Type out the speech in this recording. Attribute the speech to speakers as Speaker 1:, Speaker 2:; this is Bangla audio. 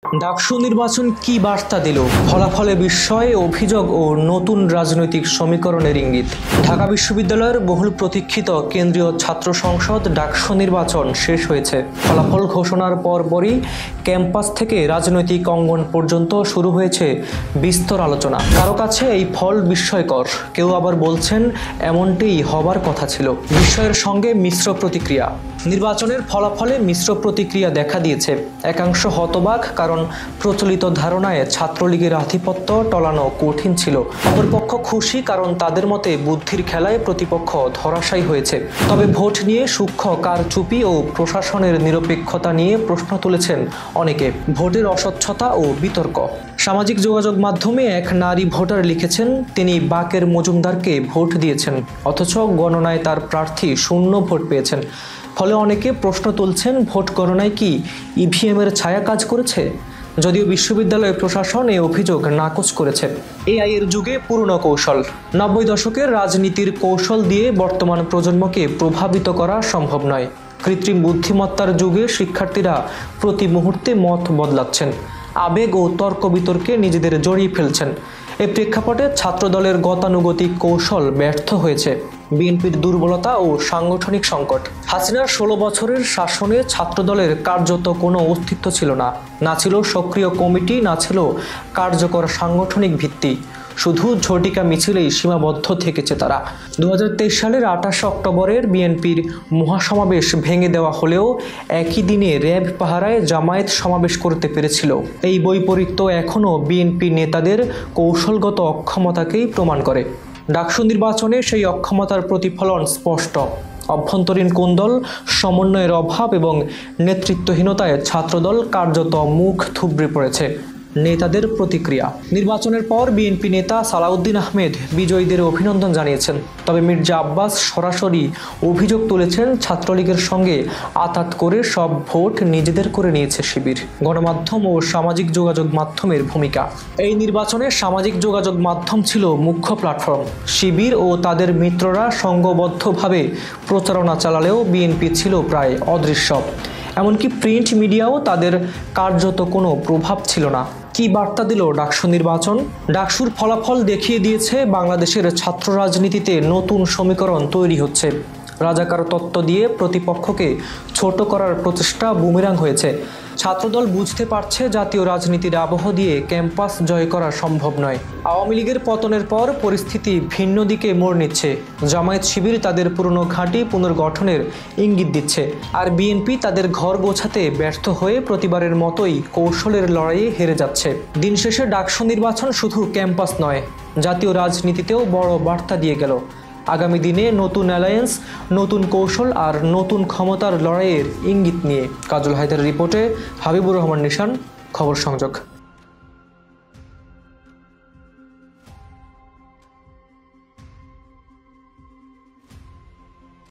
Speaker 1: ডাকসু নির্বাচন কি বার্তা দিল? ফলাফলে বিস্ময়, অভিযোগ ও নতুন রাজনৈতিক সমীকরণের ইঙ্গিত। ঢাকা বিশ্ববিদ্যালয়ের বহুল প্রতীক্ষিত কেন্দ্রীয় ছাত্র সংসদ ডাকসু নির্বাচন শেষ হয়েছে। ফলাফল ঘোষণার পরপরই ক্যাম্পাস থেকে রাজনৈতিক অঙ্গন পর্যন্ত শুরু হয়েছে বিস্তর আলোচনা। কারো কাছে এই ফল বিস্ময়কর, কেউ আবার বলছেন এমনটিই হবার কথা ছিল। বিস্ময়ের সঙ্গে মিশ্র প্রতিক্রিয়া। নির্বাচনের ফলাফলে মিশ্র প্রতিক্রিয়া দেখা দিয়েছে। একাংশ হতবাক, কারণ প্রচলিত ধারণায় ছাত্রলীগের আধিপত্য টলানো কঠিন ছিল। অপরপক্ষ খুশি, কারণ তাদের মতে বুদ্ধির খেলায় প্রতিপক্ষ ধরাশায়ী হয়েছে। তবে ভোট নিয়ে সূক্ষ্ম কারচুপি ও প্রশাসনের নিরপেক্ষতা নিয়ে প্রশ্ন তুলেছেন অনেকে। ভোটের অস্বচ্ছতা ও বিতর্ক। সামাজিক যোগাযোগ মাধ্যমে এক নারী ভোটার লিখেছেন, তিনি বাকের মজুমদারকে ভোট দিয়েছেন, অথচ গণনায় তার প্রার্থী শূন্য ভোট পেয়েছেন। ফলে অনেকে প্রশ্ন তুলছেন, ভোট গণনায় কি ইভিএমের ছায়া কাজ করেছে? যদিও বিশ্ববিদ্যালয় প্রশাসন এই অভিযোগ নাকচ করেছে। এআই এর যুগে পুরনো কৌশল। 90 দশকের রাজনীতির কৌশল দিয়ে বর্তমান প্রজন্মকে প্রভাবিত করা সম্ভব নয়। কৃত্রিম বুদ্ধিমত্তার যুগে শিক্ষার্থীরা প্রতি মুহূর্তে মত বদলাচ্ছেন, আবেগ ও তর্ক বিতর্কে নিজেদের জড়িয়ে ফেলছেন। এই প্রেক্ষাপটে ছাত্রদলের গতানুগতিক কৌশল ব্যর্থ হয়েছে। বিএনপির দুর্বলতা ও সাংগঠনিক সংকট। হাসিনার 16 বছরের শাসনে ছাত্রদলের কার্যত কোনো অস্তিত্ব ছিল না। না ছিল সক্রিয় কমিটি, না ছিল কার্যকর সাংগঠনিক ভিত্তি। শুধু ঝটিকা মিছিলেই সীমাবদ্ধ থেকেছে তারা। 2023 সালের 28 অক্টোবরের বিএনপির মহাসমাবেশ ভেঙে দেওয়া হলেও একই দিনে র্যাব পাহারায় জামায়াত সমাবেশ করতে পেরেছিল। এই বৈপরীত্য এখনও বিএনপি নেতাদের কৌশলগত অক্ষমতাকেই প্রমাণ করে। ডাকসু নির্বাচনে সেই অক্ষমতার প্রতিফলন স্পষ্ট। অভ্যন্তরীণ কোন্দল, সমন্বয়ের অভাব এবং নেতৃত্বহীনতায় ছাত্রদল কার্যত মুখ থুবড়ে পড়েছে। নেতাদের প্রতিক্রিয়া। নির্বাচনের পর বিএনপি নেতা সালাউদ্দিন আহমেদ বিজয়ীদের অভিনন্দন জানিয়েছেন। তবে মির্জা আব্বাস সরাসরি অভিযোগ তুলেছেন, ছাত্রলীগের সঙ্গে আঁতাত করে সব ভোট নিজেদের করে নিয়েছে শিবির। গণমাধ্যম ও সামাজিক যোগাযোগ মাধ্যমের ভূমিকা। এই নির্বাচনে সামাজিক যোগাযোগ মাধ্যম ছিল মুখ্য প্ল্যাটফর্ম। শিবির ও তাদের মিত্ররা সংঘবদ্ধভাবে প্রচারণা চালালেও বিএনপি ছিল প্রায় অদৃশ্য। এমনকি প্রিন্ট মিডিয়াও তাদের কার্যত কোনো প্রভাব ছিল না। কি বার্তা দিল ডাকসু নির্বাচন? ডাকসুর ফলাফল দেখিয়ে দিয়েছে, বাংলাদেশের ছাত্র রাজনীতিতে নতুন সমীকরণ তৈরি হচ্ছে। রাজাকার তত্ত্ব দিয়ে প্রতিপক্ষকে ছোট করার প্রচেষ্টা বুমেরাং হয়েছে। ছাত্রদল বুঝতে পারছে, জাতীয় রাজনীতির আবহ দিয়ে ক্যাম্পাস জয় করা সম্ভব নয়। আওয়ামী লীগের পতনের পর পরিস্থিতি ভিন্ন দিকে মোড় নিচ্ছে। জামায়াত শিবির তাদের পুরনো ঘাঁটি পুনর্গঠনের ইঙ্গিত দিচ্ছে, আর বিএনপি তাদের ঘর গোছাতে ব্যর্থ হয়ে প্রতিবারের মতোই কৌশলের লড়াইয়ে হেরে যাচ্ছে। দিন শেষে ডাকসু নির্বাচন শুধু ক্যাম্পাস নয়, জাতীয় রাজনীতিতেও বড় বার্তা দিয়ে গেল। আগামী দিনে নতুন অ্যালায়েন্স, নতুন কৌশল আর নতুন ক্ষমতার লড়াইয়ের ইঙ্গিত নিয়ে। কাজল হায়দারের রিপোর্টে হাবিবুর রহমান নিশান, খবর সংযোগ।